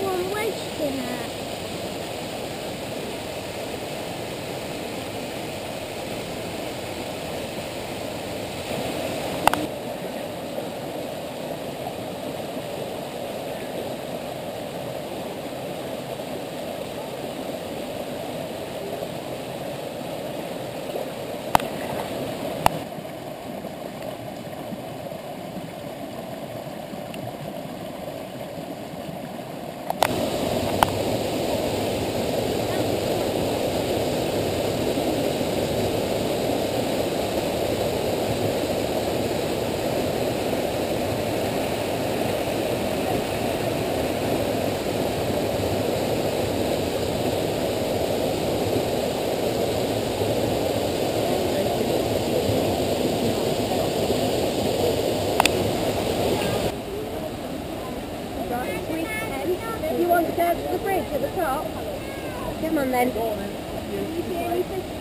Well, I'm wasting it. You want to go to the bridge at the top? Come on then. This way, please.